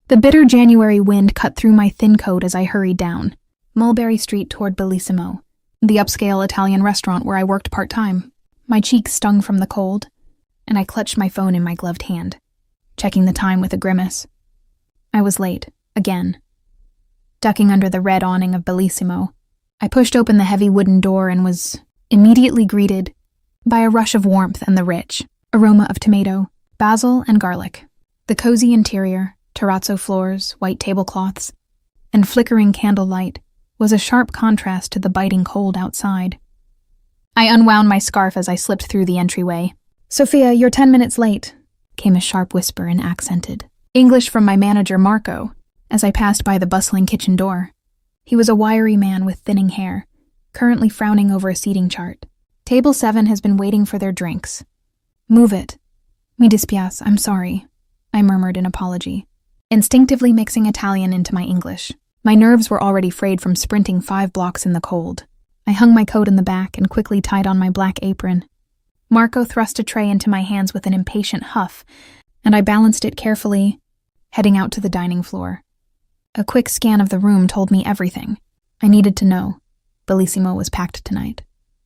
The bitter January wind cut through my thin coat as I hurried down Mulberry Street toward Bellissimo, the upscale Italian restaurant where I worked part-time. My cheeks stung from the cold, and I clutched my phone in my gloved hand, checking the time with a grimace. I was late, again. Ducking under the red awning of Bellissimo, I pushed open the heavy wooden door and was immediately greeted by a rush of warmth and the rich aroma of tomato, basil, and garlic. The cozy interior, terrazzo floors, white tablecloths, and flickering candlelight was a sharp contrast to the biting cold outside. I unwound my scarf as I slipped through the entryway. "Sophia, you're 10 minutes late," came a sharp whisper in accented English from my manager, Marco, as I passed by the bustling kitchen door. He was a wiry man with thinning hair, currently frowning over a seating chart. "Table 7 has been waiting for their drinks." "Move it." "Mi dispiace, I'm sorry," I murmured in apology, instinctively mixing Italian into my English. My nerves were already frayed from sprinting 5 blocks in the cold. I hung my coat in the back and quickly tied on my black apron. Marco thrust a tray into my hands with an impatient huff, and I balanced it carefully, heading out to the dining floor. A quick scan of the room told me everything I needed to know. Bellissimo was packed tonight.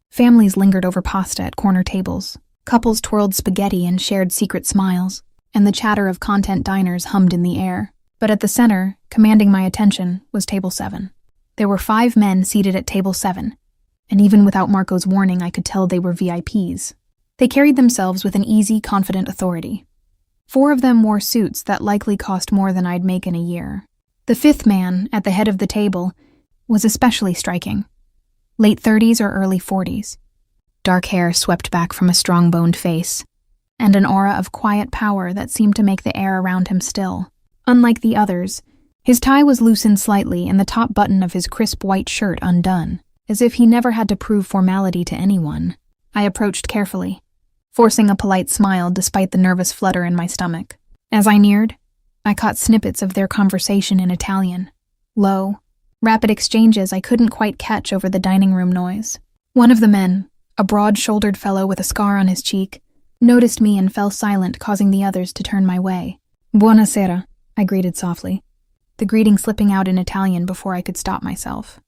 Families lingered over pasta at corner tables. Couples twirled spaghetti and shared secret smiles, and the chatter of content diners hummed in the air. But at the center, commanding my attention, was table 7. There were 5 men seated at table 7, and even without Marco's warning, I could tell they were VIPs. They carried themselves with an easy, confident authority. 4 of them wore suits that likely cost more than I'd make in a year. The 5th man, at the head of the table, was especially striking. Late 30s or early 40s. Dark hair swept back from a strong-boned face, and an aura of quiet power that seemed to make the air around him still. Unlike the others, his tie was loosened slightly and the top button of his crisp white shirt undone, as if he never had to prove formality to anyone. I approached carefully, forcing a polite smile despite the nervous flutter in my stomach. As I neared, I caught snippets of their conversation in Italian. Low, rapid exchanges I couldn't quite catch over the dining room noise. One of the men, a broad-shouldered fellow with a scar on his cheek, noticed me and fell silent, causing the others to turn my way. "Buonasera," I greeted softly, the greeting slipping out in Italian before I could stop myself.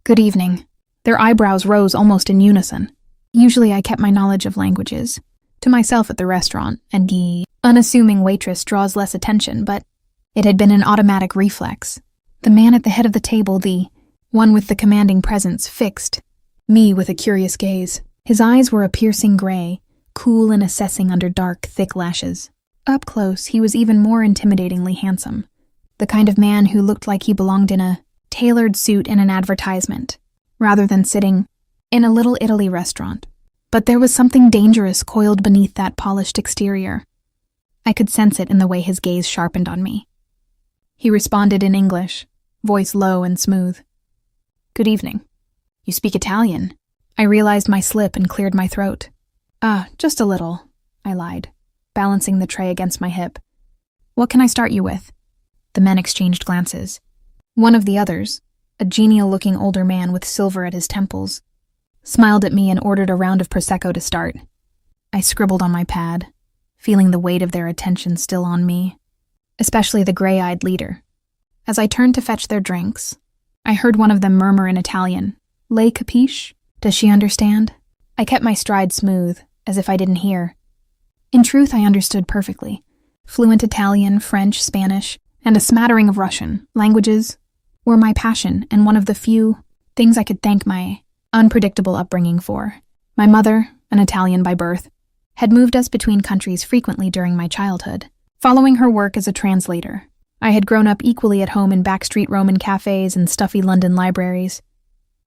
"Good evening." Their eyebrows rose almost in unison. Usually I kept my knowledge of languages to myself at the restaurant, and the unassuming waitress draws less attention, but it had been an automatic reflex. The man at the head of the table, the one with the commanding presence, fixed me with a curious gaze. His eyes were a piercing gray, cool and assessing under dark, thick lashes. Up close, he was even more intimidatingly handsome, the kind of man who looked like he belonged in a tailored suit in an advertisement, rather than sitting in a Little Italy restaurant. But there was something dangerous coiled beneath that polished exterior. I could sense it in the way his gaze sharpened on me. He responded in English, voice low and smooth. "Good evening. You speak Italian?" I realized my slip and cleared my throat. Just a little," I lied, balancing the tray against my hip. "What can I start you with?" The men exchanged glances. One of the others, a genial-looking older man with silver at his temples, smiled at me and ordered a round of Prosecco to start. I scribbled on my pad, feeling the weight of their attention still on me, especially the gray-eyed leader. As I turned to fetch their drinks, I heard one of them murmur in Italian, "Lei capisce? Does she understand?" I kept my stride smooth, as if I didn't hear. In truth, I understood perfectly. Fluent Italian, French, Spanish, and a smattering of Russian languages were my passion and one of the few things I could thank my unpredictable upbringing for. My mother, an Italian by birth, had moved us between countries frequently during my childhood. Following her work as a translator, I had grown up equally at home in backstreet Roman cafes and stuffy London libraries.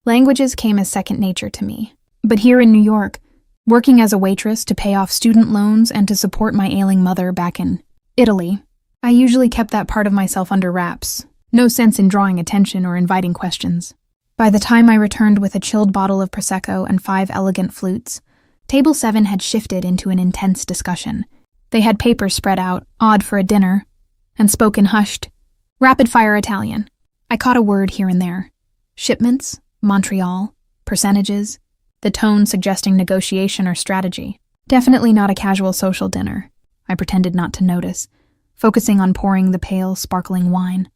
Languages came as second nature to me. But here in New York, working as a waitress to pay off student loans and to support my ailing mother back in Italy, I usually kept that part of myself under wraps. No sense in drawing attention or inviting questions. By the time I returned with a chilled bottle of Prosecco and 5 elegant flutes, Table 7 had shifted into an intense discussion. They had papers spread out, odd for a dinner, and spoke in hushed, rapid-fire Italian. I caught a word here and there. Shipments, Montreal, percentages, the tone suggesting negotiation or strategy. Definitely not a casual social dinner. I pretended not to notice, focusing on pouring the pale, sparkling wine.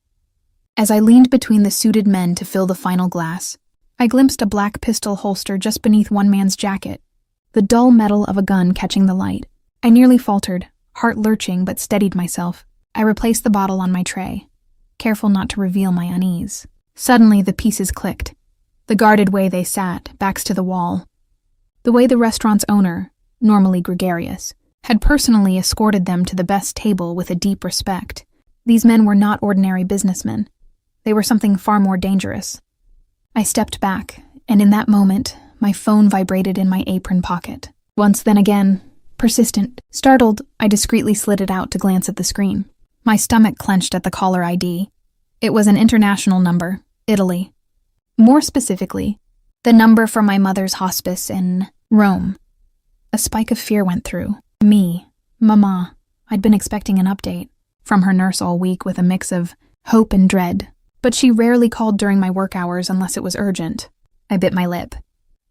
As I leaned between the suited men to fill the final glass, I glimpsed a black pistol holster just beneath one man's jacket, the dull metal of a gun catching the light. I nearly faltered, heart lurching, but steadied myself. I replaced the bottle on my tray, careful not to reveal my unease. Suddenly, the pieces clicked. The guarded way they sat, backs to the wall. The way the restaurant's owner, normally gregarious, had personally escorted them to the best table with a deep respect. These men were not ordinary businessmen. They were something far more dangerous. I stepped back, and in that moment, my phone vibrated in my apron pocket. Once, then again, persistent. Startled, I discreetly slid it out to glance at the screen. My stomach clenched at the caller ID. It was an international number, Italy. More specifically, the number for my mother's hospice in Rome. A spike of fear went through. Me, Mama. I'd been expecting an update from her nurse all week with a mix of hope and dread, but she rarely called during my work hours unless it was urgent. I bit my lip.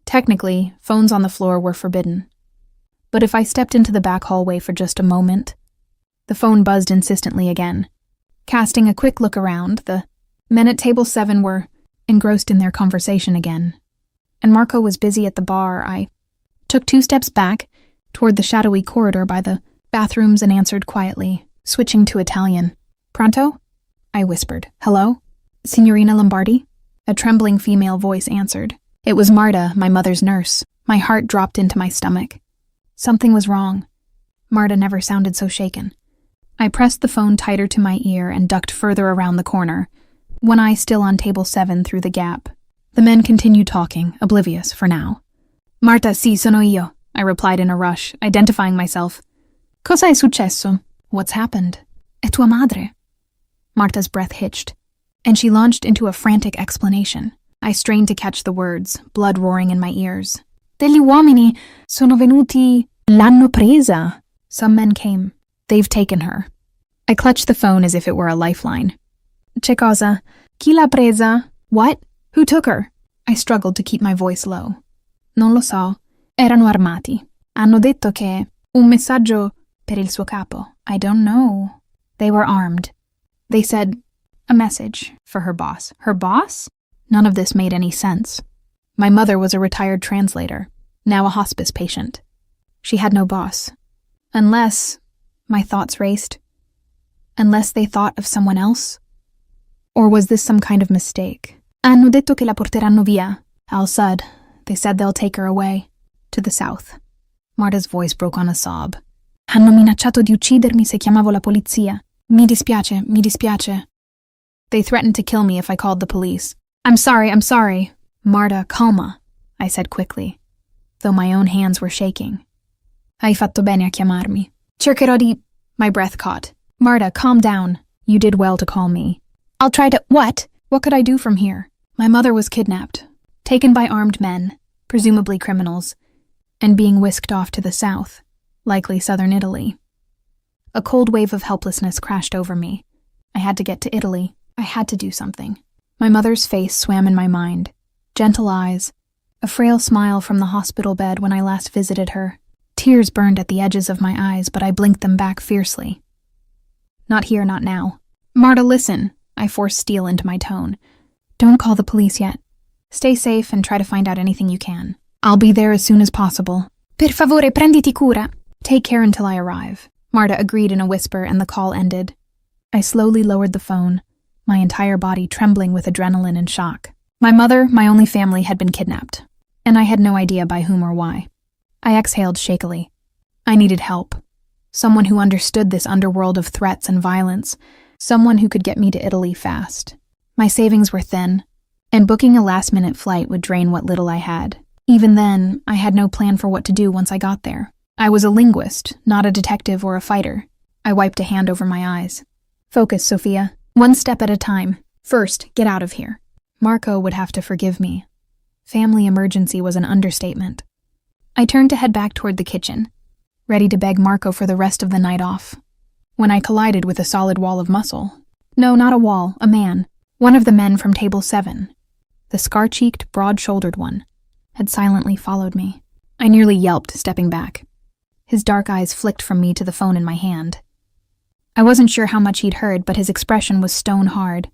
Technically, phones on the floor were forbidden. But if I stepped into the back hallway for just a moment, the phone buzzed insistently again. Casting a quick look around, the men at table 7 were engrossed in their conversation again, and Marco was busy at the bar. I took 2 steps back toward the shadowy corridor by the bathrooms and answered quietly, switching to Italian. Pronto? I whispered. Hello? Signorina Lombardi? A trembling female voice answered. It was Marta, my mother's nurse. My heart dropped into my stomach. Something was wrong. Marta never sounded so shaken. I pressed the phone tighter to my ear and ducked further around the corner, one eye still on table 7 through the gap. The men continued talking, oblivious for now. Marta, sì, sono io, I replied in a rush, identifying myself. Cosa è successo? What's happened? È tua madre. Marta's breath hitched, and she launched into a frantic explanation. I strained to catch the words, blood roaring in my ears. Degli uomini sono venuti. L'hanno presa. Some men came. They've taken her. I clutched the phone as if it were a lifeline. Che cosa? Chi l'ha presa? What? Who took her? I struggled to keep my voice low. Non lo so. Erano armati. Hanno detto che un messaggio per il suo capo. I don't know. They were armed. They said a message for her boss. Her boss? None of this made any sense. My mother was a retired translator, now a hospice patient. She had no boss. Unless, my thoughts raced, unless they thought of someone else? Or was this some kind of mistake? Hanno detto che la porteranno via. Al-Sad. They said they'll take her away. To the south. Marta's voice broke on a sob. Hanno minacciato di uccidermi se chiamavo la polizia. Mi dispiace, mi dispiace. They threatened to kill me if I called the police. I'm sorry. Marta, calma, I said quickly, though my own hands were shaking. Hai fatto bene a chiamarmi. Cercherò di... My breath caught. Marta, calm down. You did well to call me. I'll try to... What? What could I do from here? My mother was kidnapped, taken by armed men, presumably criminals, and being whisked off to the south, likely southern Italy. A cold wave of helplessness crashed over me. I had to get to Italy. I had to do something. My mother's face swam in my mind. Gentle eyes, a frail smile from the hospital bed when I last visited her. Tears burned at the edges of my eyes, but I blinked them back fiercely. Not here, not now. Marta, listen, I forced steel into my tone. Don't call the police yet. Stay safe and try to find out anything you can. I'll be there as soon as possible. Per favore, prenditi cura. Take care until I arrive. Marta agreed in a whisper, and the call ended. I slowly lowered the phone, my entire body trembling with adrenaline and shock. My mother, my only family, had been kidnapped, and I had no idea by whom or why. I exhaled shakily. I needed help. Someone who understood this underworld of threats and violence. Someone who could get me to Italy fast. My savings were thin, and booking a last-minute flight would drain what little I had. Even then, I had no plan for what to do once I got there. I was a linguist, not a detective or a fighter. I wiped a hand over my eyes. Focus, Sophia. One step at a time. First, get out of here. Marco would have to forgive me. Family emergency was an understatement. I turned to head back toward the kitchen, ready to beg Marco for the rest of the night off, when I collided with a solid wall of muscle. No, not a wall, a man. One of the men from table 7, the scar-cheeked, broad-shouldered one, had silently followed me. I nearly yelped, stepping back. His dark eyes flicked from me to the phone in my hand. I wasn't sure how much he'd heard, but his expression was stone hard.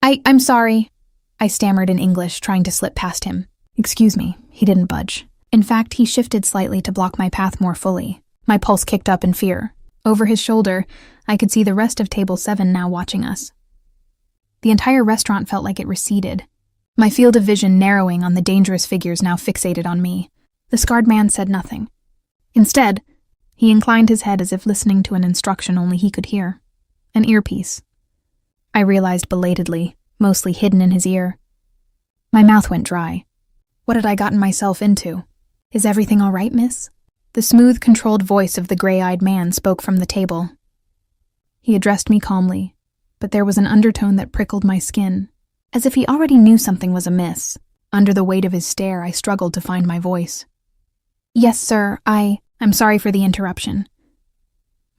I'm sorry, I stammered in English, trying to slip past him. Excuse me, he didn't budge. In fact, he shifted slightly to block my path more fully. My pulse kicked up in fear. Over his shoulder, I could see the rest of Table 7 now watching us. The entire restaurant felt like it receded, my field of vision narrowing on the dangerous figures now fixated on me. The scarred man said nothing. Instead, he inclined his head as if listening to an instruction only he could hear. An earpiece. I realized belatedly, mostly hidden in his ear. My mouth went dry. What had I gotten myself into? Is everything all right, miss? The smooth, controlled voice of the gray-eyed man spoke from the table. He addressed me calmly, but there was an undertone that prickled my skin, as if he already knew something was amiss. Under the weight of his stare, I struggled to find my voice. Yes, sir, I'm sorry for the interruption.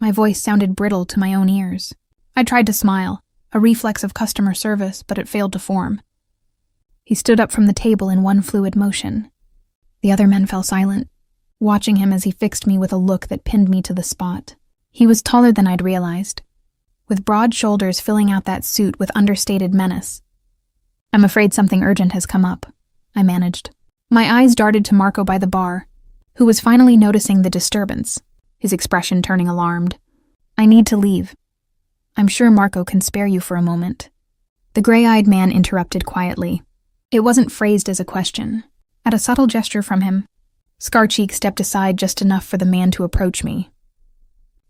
My voice sounded brittle to my own ears. I tried to smile, a reflex of customer service, but it failed to form. He stood up from the table in one fluid motion. The other men fell silent, watching him as he fixed me with a look that pinned me to the spot. He was taller than I'd realized, with broad shoulders filling out that suit with understated menace. I'm afraid something urgent has come up, I managed. My eyes darted to Marco by the bar, who was finally noticing the disturbance, his expression turning alarmed. I need to leave. I'm sure Marco can spare you for a moment. The gray-eyed man interrupted quietly. It wasn't phrased as a question. At a subtle gesture from him, Scarcheek stepped aside just enough for the man to approach me.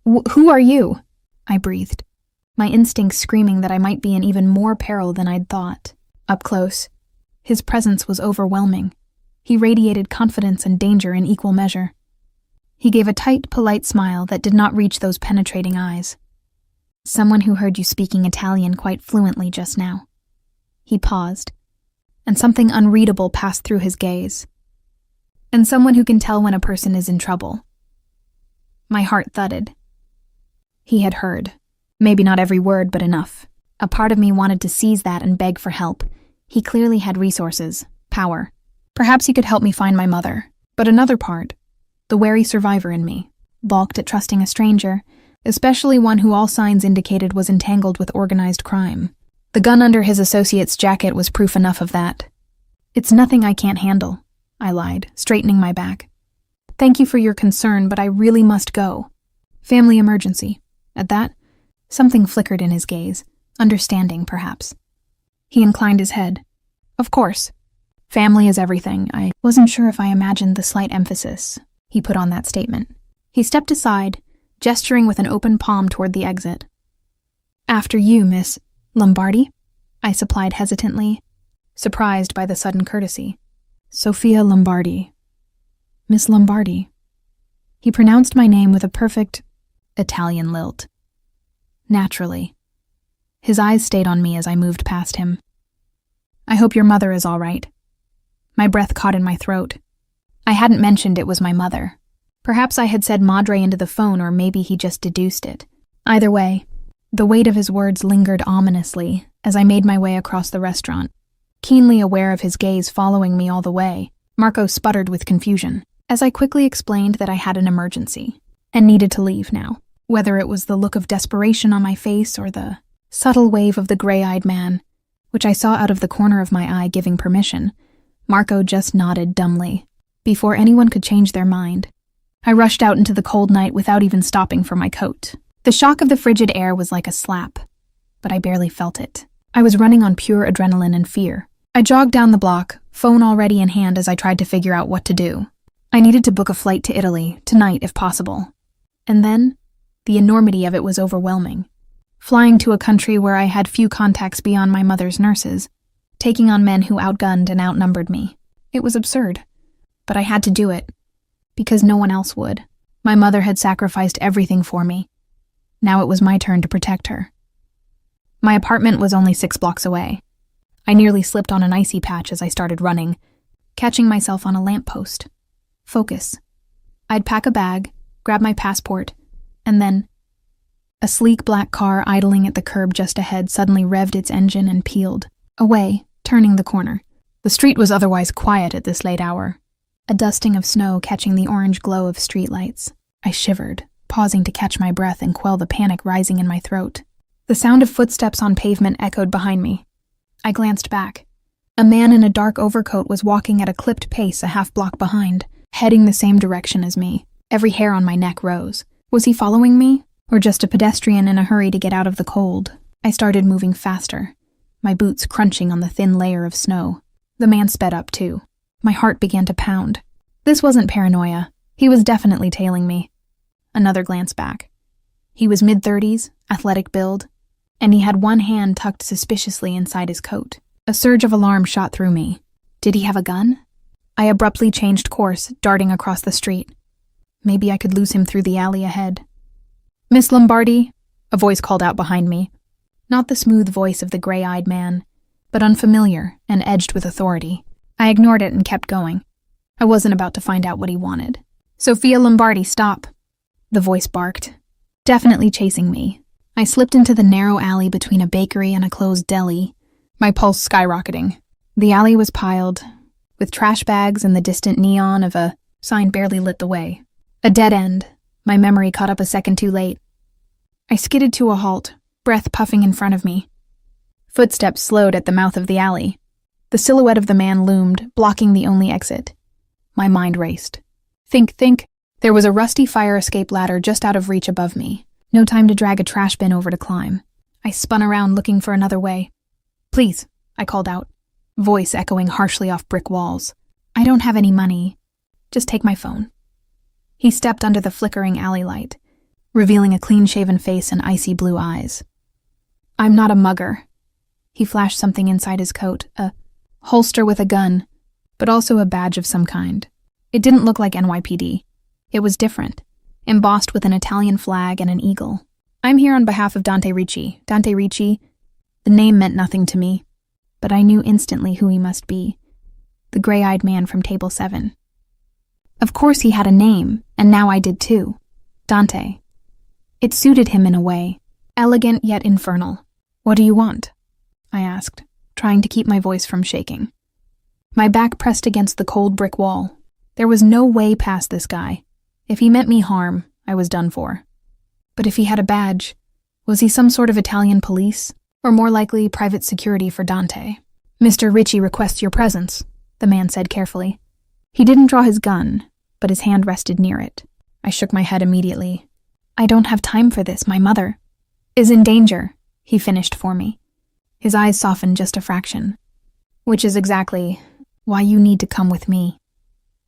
Who are you? I breathed, my instincts screaming that I might be in even more peril than I'd thought. Up close, his presence was overwhelming. He radiated confidence and danger in equal measure. He gave a tight, polite smile that did not reach those penetrating eyes. Someone who heard you speaking Italian quite fluently just now. He paused, and something unreadable passed through his gaze. And someone who can tell when a person is in trouble. My heart thudded. He had heard. Maybe not every word, but enough. A part of me wanted to seize that and beg for help. He clearly had resources, power. Perhaps he could help me find my mother. But another part, the wary survivor in me, balked at trusting a stranger, especially one who all signs indicated was entangled with organized crime. The gun under his associate's jacket was proof enough of that. It's nothing I can't handle, I lied, straightening my back. Thank you for your concern, but I really must go. Family emergency. At that, something flickered in his gaze, understanding, perhaps. He inclined his head. Of course. Family is everything. I wasn't sure if I imagined the slight emphasis he put on that statement. He stepped aside, gesturing with an open palm toward the exit. After you, Miss Lombardi, I supplied hesitantly, surprised by the sudden courtesy. Sophia Lombardi. Miss Lombardi. He pronounced my name with a perfect Italian lilt. Naturally. His eyes stayed on me as I moved past him. I hope your mother is all right. My breath caught in my throat. I hadn't mentioned it was my mother. Perhaps I had said madre into the phone, or maybe he just deduced it. Either way, the weight of his words lingered ominously as I made my way across the restaurant. Keenly aware of his gaze following me all the way, Marco sputtered with confusion, as I quickly explained that I had an emergency and needed to leave now. Whether it was the look of desperation on my face or the subtle wave of the gray-eyed man, which I saw out of the corner of my eye giving permission, Marco just nodded dumbly. Before anyone could change their mind, I rushed out into the cold night without even stopping for my coat. The shock of the frigid air was like a slap, but I barely felt it. I was running on pure adrenaline and fear. I jogged down the block, phone already in hand as I tried to figure out what to do. I needed to book a flight to Italy, tonight if possible. And then, the enormity of it was overwhelming. Flying to a country where I had few contacts beyond my mother's nurses, taking on men who outgunned and outnumbered me. It was absurd, but I had to do it, because no one else would. My mother had sacrificed everything for me. Now it was my turn to protect her. My apartment was only 6 blocks away. I nearly slipped on an icy patch as I started running, catching myself on a lamppost. Focus. I'd pack a bag, grab my passport, and then a sleek black car idling at the curb just ahead suddenly revved its engine and peeled away, turning the corner. The street was otherwise quiet at this late hour, a dusting of snow catching the orange glow of streetlights. I shivered, pausing to catch my breath and quell the panic rising in my throat. The sound of footsteps on pavement echoed behind me. I glanced back. A man in a dark overcoat was walking at a clipped pace a half block behind, heading the same direction as me. Every hair on my neck rose. Was he following me, or just a pedestrian in a hurry to get out of the cold? I started moving faster, my boots crunching on the thin layer of snow. The man sped up too. My heart began to pound. This wasn't paranoia. He was definitely tailing me. Another glance back. He was mid-30s, athletic build, and he had one hand tucked suspiciously inside his coat. A surge of alarm shot through me. Did he have a gun? I abruptly changed course, darting across the street. Maybe I could lose him through the alley ahead. "Miss Lombardi," a voice called out behind me. Not the smooth voice of the gray-eyed man, but unfamiliar and edged with authority. I ignored it and kept going. I wasn't about to find out what he wanted. "Sophia Lombardi, stop," the voice barked. Definitely chasing me. I slipped into the narrow alley between a bakery and a closed deli, my pulse skyrocketing. The alley was piled, with trash bags and the distant neon of a sign barely lit the way. A dead end. My memory caught up a second too late. I skidded to a halt, breath puffing in front of me. Footsteps slowed at the mouth of the alley. The silhouette of the man loomed, blocking the only exit. My mind raced. Think. There was a rusty fire escape ladder just out of reach above me. No time to drag a trash bin over to climb. I spun around looking for another way. "Please," I called out, voice echoing harshly off brick walls. "I don't have any money. Just take my phone." He stepped under the flickering alley light, revealing a clean-shaven face and icy blue eyes. "I'm not a mugger." He flashed something inside his coat, a holster with a gun, but also a badge of some kind. It didn't look like NYPD. It was different, embossed with an Italian flag and an eagle. "I'm here on behalf of Dante Ricci. Dante Ricci." The name meant nothing to me, but I knew instantly who he must be. The gray-eyed man from Table 7. Of course he had a name, and now I did too. Dante. It suited him in a way, elegant yet infernal. "What do you want?" I asked, trying to keep my voice from shaking. My back pressed against the cold brick wall. There was no way past this guy. If he meant me harm, I was done for. But if he had a badge, was he some sort of Italian police? Or more likely, private security for Dante? "Mr. Ricci requests your presence," the man said carefully. He didn't draw his gun, but his hand rested near it. I shook my head immediately. "I don't have time for this. My mother is in danger," he finished for me. His eyes softened just a fraction. "Which is exactly why you need to come with me."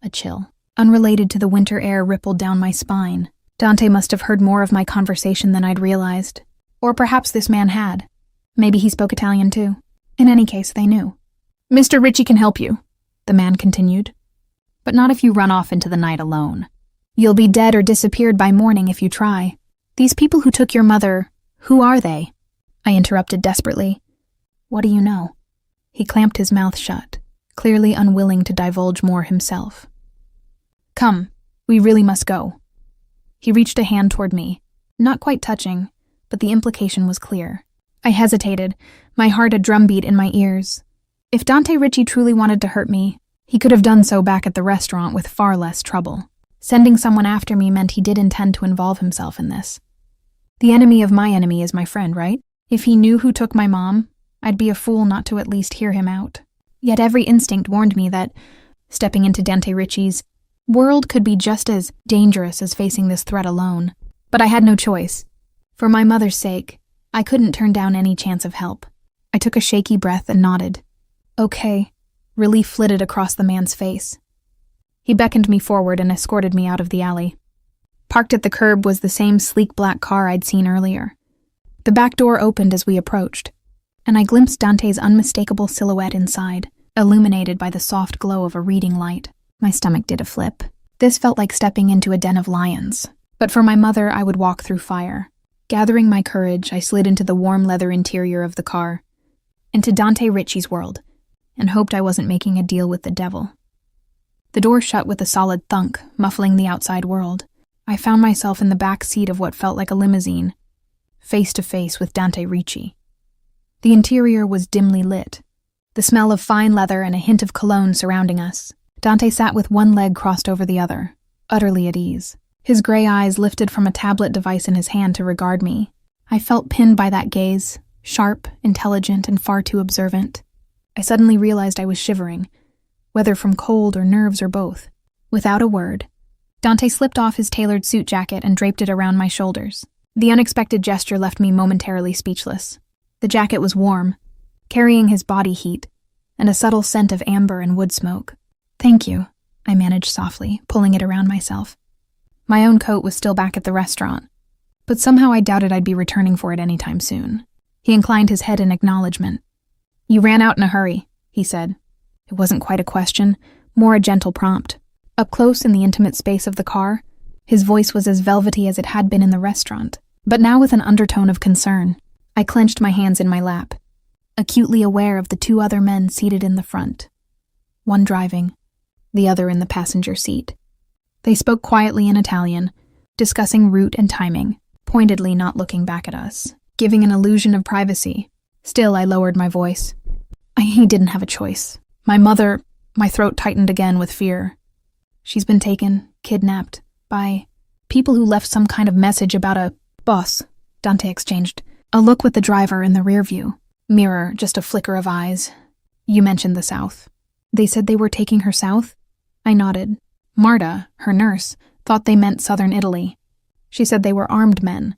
A chill, unrelated to the winter air, rippled down my spine. Dante must have heard more of my conversation than I'd realized. Or perhaps this man had. Maybe he spoke Italian too. In any case, they knew. "Mr. Ricci can help you," the man continued. "But not if you run off into the night alone. You'll be dead or disappeared by morning if you try. These people who took your mother, who are they?" I interrupted desperately. "What do you know?" He clamped his mouth shut, clearly unwilling to divulge more himself. "Come, we really must go." He reached a hand toward me, not quite touching, but the implication was clear. I hesitated, my heart a drumbeat in my ears. If Dante Ricci truly wanted to hurt me, he could have done so back at the restaurant with far less trouble. Sending someone after me meant he did intend to involve himself in this. The enemy of my enemy is my friend, right? If he knew who took my mom, I'd be a fool not to at least hear him out. Yet every instinct warned me that stepping into Dante Ricci's world could be just as dangerous as facing this threat alone. But I had no choice. For my mother's sake, I couldn't turn down any chance of help. I took a shaky breath and nodded. "Okay." Relief flitted across the man's face. He beckoned me forward and escorted me out of the alley. Parked at the curb was the same sleek black car I'd seen earlier. The back door opened as we approached, and I glimpsed Dante's unmistakable silhouette inside, illuminated by the soft glow of a reading light. My stomach did a flip. This felt like stepping into a den of lions. But for my mother, I would walk through fire. Gathering my courage, I slid into the warm leather interior of the car, into Dante Ricci's world, and hoped I wasn't making a deal with the devil. The door shut with a solid thunk, muffling the outside world. I found myself in the back seat of what felt like a limousine, face to face with Dante Ricci. The interior was dimly lit, the smell of fine leather and a hint of cologne surrounding us. Dante sat with one leg crossed over the other, utterly at ease. His gray eyes lifted from a tablet device in his hand to regard me. I felt pinned by that gaze, sharp, intelligent, and far too observant. I suddenly realized I was shivering, whether from cold or nerves or both. Without a word, Dante slipped off his tailored suit jacket and draped it around my shoulders. The unexpected gesture left me momentarily speechless. The jacket was warm, carrying his body heat, and a subtle scent of amber and wood smoke. "Thank you," I managed softly, pulling it around myself. My own coat was still back at the restaurant, but somehow I doubted I'd be returning for it anytime soon. He inclined his head in acknowledgement. "You ran out in a hurry," he said. It wasn't quite a question, more a gentle prompt. Up close in the intimate space of the car, his voice was as velvety as it had been in the restaurant, but now with an undertone of concern. I clenched my hands in my lap, acutely aware of the two other men seated in the front, one driving, the other in the passenger seat. They spoke quietly in Italian, discussing route and timing, pointedly not looking back at us, giving an illusion of privacy. Still, I lowered my voice. He didn't have a choice. My throat tightened again with fear. She's been taken, kidnapped, by people who left some kind of message about a boss. Dante exchanged a look with the driver in the rear view mirror, just a flicker of eyes. You mentioned the South. They said they were taking her south? I nodded. Marta, her nurse, thought they meant southern Italy. She said they were armed men.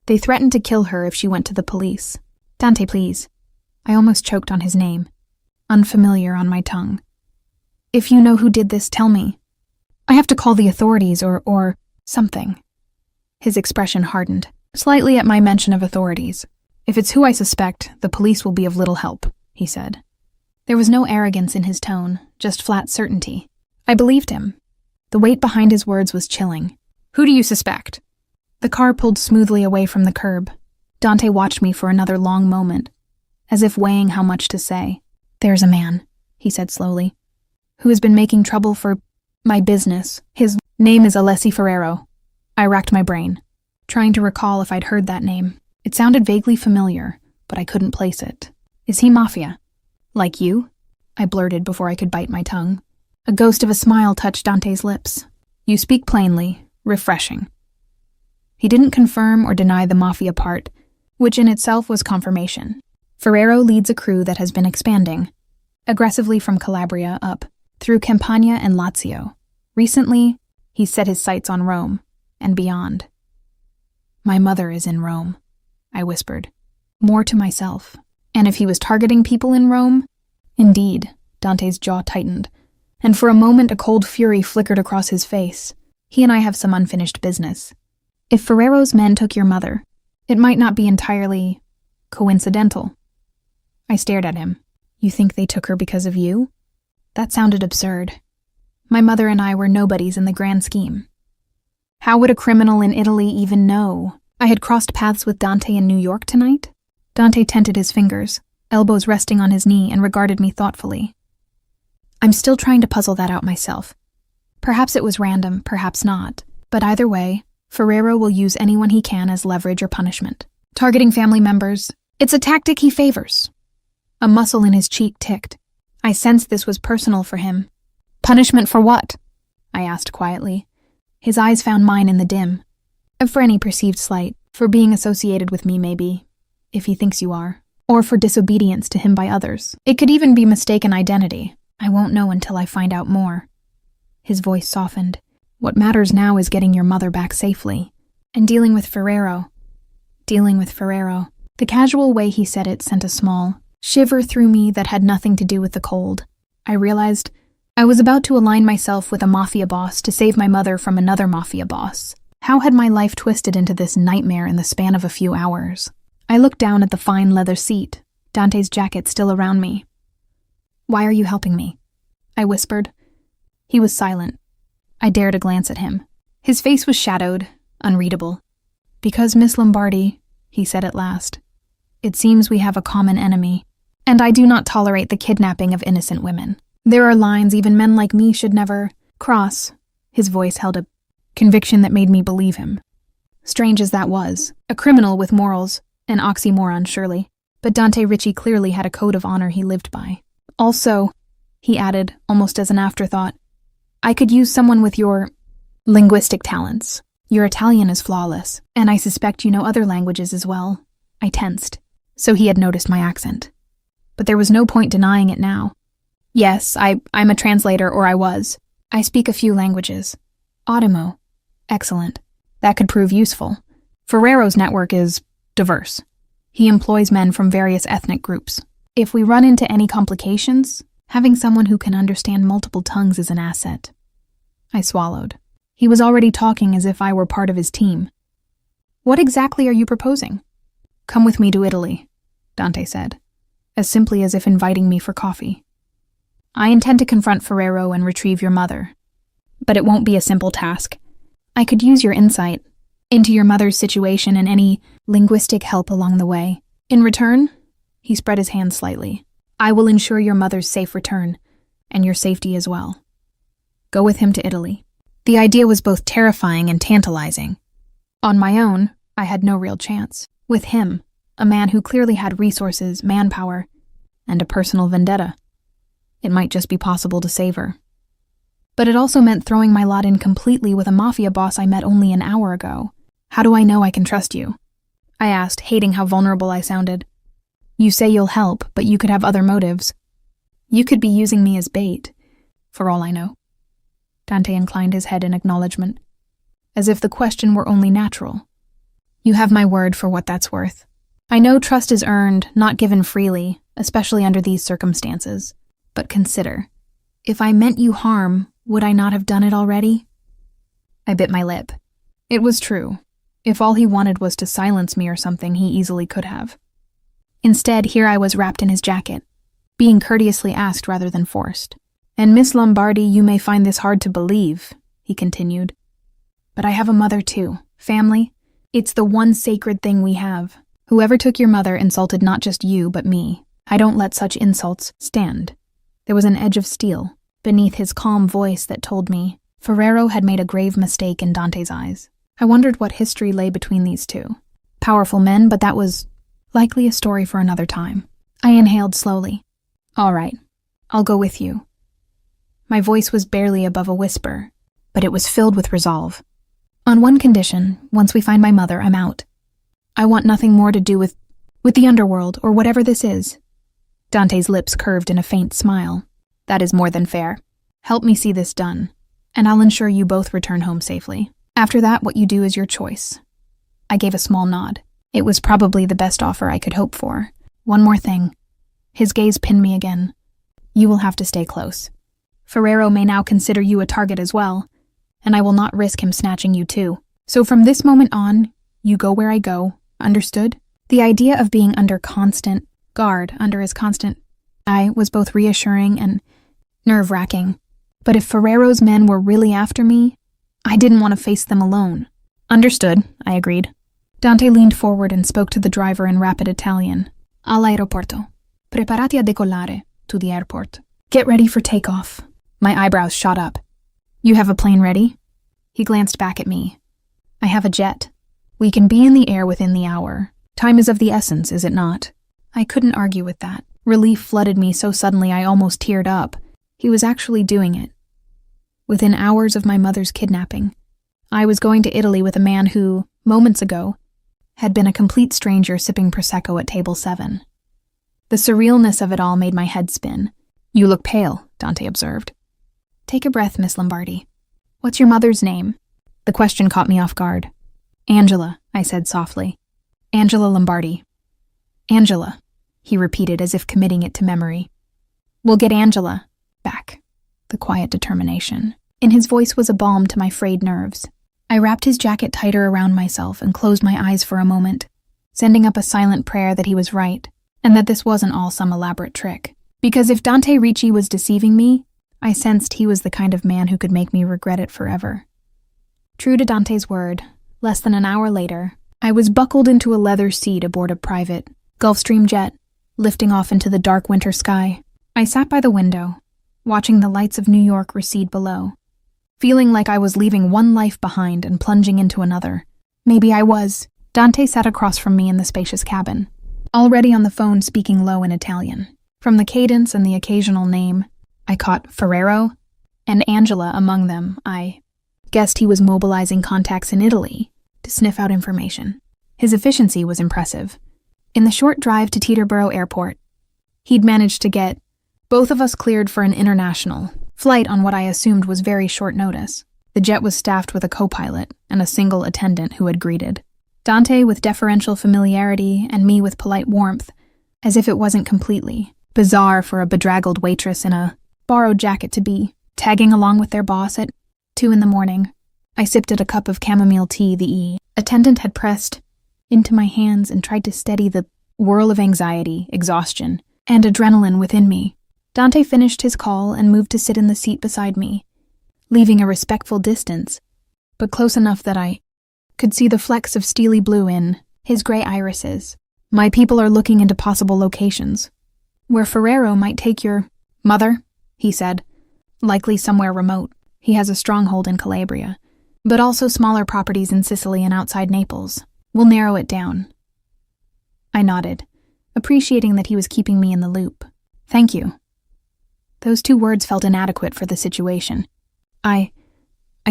They threatened to kill her if she went to the police. Dante, please. I almost choked on his name. Unfamiliar on my tongue. If you know who did this, tell me. I have to call the authorities or something. His expression hardened, slightly at my mention of authorities. If it's who I suspect, the police will be of little help, he said. There was no arrogance in his tone, just flat certainty. I believed him. The weight behind his words was chilling. Who do you suspect? The car pulled smoothly away from the curb. Dante watched me for another long moment, as if weighing how much to say. There's a man, he said slowly, who has been making trouble for my business. His name is Alessi Ferrero. I racked my brain, trying to recall if I'd heard that name. It sounded vaguely familiar, but I couldn't place it. Is he Mafia? Like you? I blurted before I could bite my tongue. A ghost of a smile touched Dante's lips. You speak plainly, refreshing. He didn't confirm or deny the Mafia part, which in itself was confirmation. Ferrero leads a crew that has been expanding, aggressively from Calabria up, through Campania and Lazio. Recently, he's set his sights on Rome, and beyond. My mother is in Rome, I whispered, more to myself. And if he was targeting people in Rome? Indeed, Dante's jaw tightened, and for a moment a cold fury flickered across his face. He and I have some unfinished business. If Ferrero's men took your mother, it might not be entirely coincidental. I stared at him. You think they took her because of you? That sounded absurd. My mother and I were nobodies in the grand scheme. How would a criminal in Italy even know? I had crossed paths with Dante in New York tonight? Dante tented his fingers, elbows resting on his knee, and regarded me thoughtfully. I'm still trying to puzzle that out myself. Perhaps it was random, perhaps not. But either way, Ferrero will use anyone he can as leverage or punishment. Targeting family members, it's a tactic he favors. A muscle in his cheek ticked. I sensed this was personal for him. Punishment for what? I asked quietly. His eyes found mine in the dim. For any perceived slight, for being associated with me maybe, if he thinks you are, or for disobedience to him by others. It could even be mistaken identity. I won't know until I find out more. His voice softened. What matters now is getting your mother back safely. And dealing with Ferrero. The casual way he said it sent a small shiver through me that had nothing to do with the cold. I realized I was about to align myself with a mafia boss to save my mother from another mafia boss. How had my life twisted into this nightmare in the span of a few hours? I looked down at the fine leather seat, Dante's jacket still around me. Why are you helping me? I whispered. He was silent. I dared a glance at him. His face was shadowed, unreadable. Because, Miss Lombardi, he said at last, it seems we have a common enemy, and I do not tolerate the kidnapping of innocent women. There are lines even men like me should never cross. His voice held a conviction that made me believe him. Strange as that was, a criminal with morals, an oxymoron surely, but Dante Ricci clearly had a code of honor he lived by. Also, he added, almost as an afterthought, I could use someone with your Linguistic talents. Your Italian is flawless, and I suspect you know other languages as well. I tensed, so he had noticed my accent. But there was no point denying it now. Yes, I'm a translator, or I was. I speak a few languages. Ottimo. Excellent. That could prove useful. Ferrero's network is diverse. He employs men from various ethnic groups. If we run into any complications, having someone who can understand multiple tongues is an asset. I swallowed. He was already talking as if I were part of his team. What exactly are you proposing? Come with me to Italy, Dante said, as simply as if inviting me for coffee. I intend to confront Ferrero and retrieve your mother. But it won't be a simple task. I could use your insight into your mother's situation and any linguistic help along the way. In return, he spread his hands slightly. I will ensure your mother's safe return, and your safety as well. Go with him to Italy. The idea was both terrifying and tantalizing. On my own, I had no real chance. With him, a man who clearly had resources, manpower, and a personal vendetta, it might just be possible to save her. But it also meant throwing my lot in completely with a Mafia boss I met only an hour ago. How do I know I can trust you? I asked, hating how vulnerable I sounded. You say you'll help, but you could have other motives. You could be using me as bait, for all I know. Dante inclined his head in acknowledgement, as if the question were only natural. You have my word for what that's worth. I know trust is earned, not given freely, especially under these circumstances. But consider, if I meant you harm, would I not have done it already? I bit my lip. It was true. If all he wanted was to silence me or something, he easily could have. Instead, here I was wrapped in his jacket, being courteously asked rather than forced. And Miss Lombardi, you may find this hard to believe, he continued. But I have a mother too. Family. It's the one sacred thing we have. Whoever took your mother insulted not just you, but me. I don't let such insults stand. There was an edge of steel beneath his calm voice that told me Ferrero had made a grave mistake in Dante's eyes. I wondered what history lay between these two. Powerful men, but that was likely a story for another time. I inhaled slowly. All right, I'll go with you. My voice was barely above a whisper, but it was filled with resolve. On one condition, once we find my mother, I'm out. I want nothing more to do with the underworld, or whatever this is. Dante's lips curved in a faint smile. That is more than fair. Help me see this done, and I'll ensure you both return home safely. After that, what you do is your choice. I gave a small nod. It was probably the best offer I could hope for. One more thing. His gaze pinned me again. You will have to stay close. Ferrero may now consider you a target as well, and I will not risk him snatching you too. So from this moment on, you go where I go, understood? The idea of being under constant guard, under his constant eye, was both reassuring and nerve-wracking. But if Ferrero's men were really after me, I didn't want to face them alone. Understood, I agreed. Dante leaned forward and spoke to the driver in rapid Italian. All'aeroporto. Preparati a decollare, to the airport. Get ready for takeoff. My eyebrows shot up. You have a plane ready? He glanced back at me. I have a jet. We can be in the air within the hour. Time is of the essence, is it not? I couldn't argue with that. Relief flooded me so suddenly I almost teared up. He was actually doing it. Within hours of my mother's kidnapping, I was going to Italy with a man who, moments ago, had been a complete stranger sipping Prosecco at table 7. The surrealness of it all made my head spin. You look pale, Dante observed. Take a breath, Miss Lombardi. What's your mother's name? The question caught me off guard. Angela, I said softly. Angela Lombardi. Angela, he repeated as if committing it to memory. We'll get Angela back. The quiet determination. In his voice was a balm to my frayed nerves. I wrapped his jacket tighter around myself and closed my eyes for a moment, sending up a silent prayer that he was right, and that this wasn't all some elaborate trick. Because if Dante Ricci was deceiving me, I sensed he was the kind of man who could make me regret it forever. True to Dante's word, less than an hour later, I was buckled into a leather seat aboard a private Gulfstream jet, lifting off into the dark winter sky. I sat by the window, watching the lights of New York recede below, feeling like I was leaving one life behind and plunging into another. Maybe I was. Dante sat across from me in the spacious cabin, already on the phone speaking low in Italian. From the cadence and the occasional name, I caught Ferrero and Angela among them. I guessed he was mobilizing contacts in Italy to sniff out information. His efficiency was impressive. In the short drive to Teterboro Airport, he'd managed to get both of us cleared for an international flight on what I assumed was very short notice. The jet was staffed with a co-pilot and a single attendant who had greeted Dante with deferential familiarity and me with polite warmth, as if it wasn't completely bizarre for a bedraggled waitress in a borrowed jacket to be tagging along with their boss at 2 a.m. I sipped at a cup of chamomile tea the attendant had pressed into my hands and tried to steady the whirl of anxiety, exhaustion, and adrenaline within me. Dante finished his call and moved to sit in the seat beside me, leaving a respectful distance, but close enough that I could see the flecks of steely blue in his gray irises. My people are looking into possible locations where Ferrero might take your mother, he said. Likely somewhere remote. He has a stronghold in Calabria, but also smaller properties in Sicily and outside Naples. We'll narrow it down. I nodded, appreciating that he was keeping me in the loop. Thank you. Those 2 words felt inadequate for the situation. I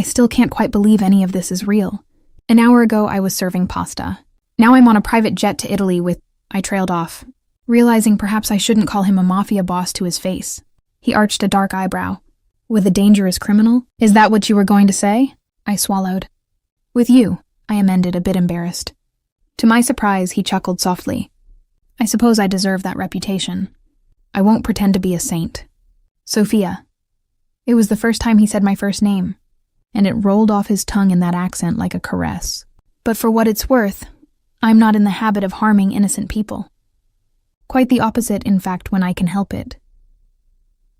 still can't quite believe any of this is real. An hour ago, I was serving pasta. Now I'm on a private jet to Italy with... I trailed off, realizing perhaps I shouldn't call him a mafia boss to his face. He arched a dark eyebrow. With a dangerous criminal? Is that what you were going to say? I swallowed. With you, I amended, a bit embarrassed. To my surprise, he chuckled softly. I suppose I deserve that reputation. I won't pretend to be a saint. Sophia. It was the first time he said my first name, and it rolled off his tongue in that accent like a caress. But for what it's worth, I'm not in the habit of harming innocent people. Quite the opposite, in fact, when I can help it.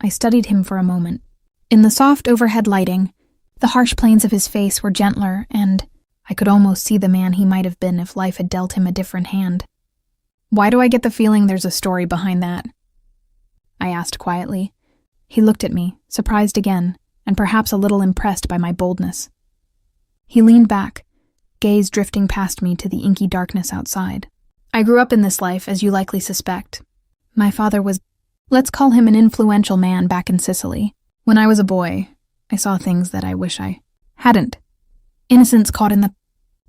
I studied him for a moment. In the soft overhead lighting, the harsh planes of his face were gentler, and I could almost see the man he might have been if life had dealt him a different hand. Why do I get the feeling there's a story behind that? I asked quietly. He looked at me, surprised again, and perhaps a little impressed by my boldness. He leaned back, gaze drifting past me to the inky darkness outside. I grew up in this life, as you likely suspect. My father was, let's call him an influential man back in Sicily. When I was a boy, I saw things that I wish I hadn't. Innocents caught in the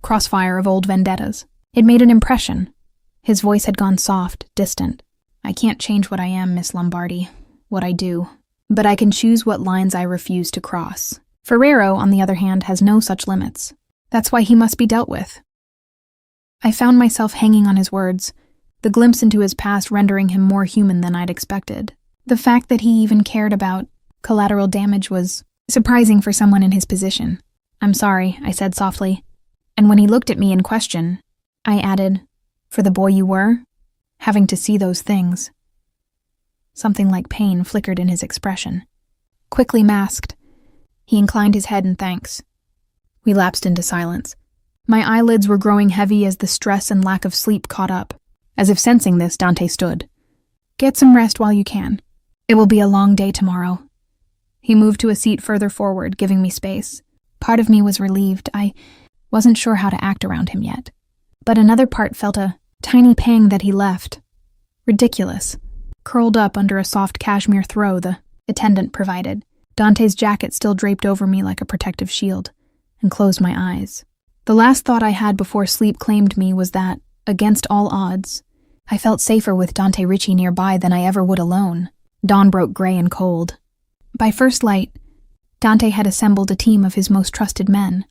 crossfire of old vendettas. It made an impression. His voice had gone soft, distant. I can't change what I am, Miss Lombardi, what I do. But I can choose what lines I refuse to cross. Ferrero, on the other hand, has no such limits. That's why he must be dealt with. I found myself hanging on his words, the glimpse into his past rendering him more human than I'd expected. The fact that he even cared about collateral damage was surprising for someone in his position. I'm sorry, I said softly. And when he looked at me in question, I added, for the boy you were, having to see those things. Something like pain flickered in his expression. Quickly masked, he inclined his head in thanks. We lapsed into silence. My eyelids were growing heavy as the stress and lack of sleep caught up. As if sensing this, Dante stood. Get some rest while you can. It will be a long day tomorrow. He moved to a seat further forward, giving me space. Part of me was relieved. I wasn't sure how to act around him yet. But another part felt a tiny pang that he left. Ridiculous. Curled up under a soft cashmere throw the attendant provided. Dante's jacket still draped over me like a protective shield, and closed my eyes. The last thought I had before sleep claimed me was that, against all odds, I felt safer with Dante Ricci nearby than I ever would alone. Dawn broke gray and cold. By first light, Dante had assembled a team of his most trusted men,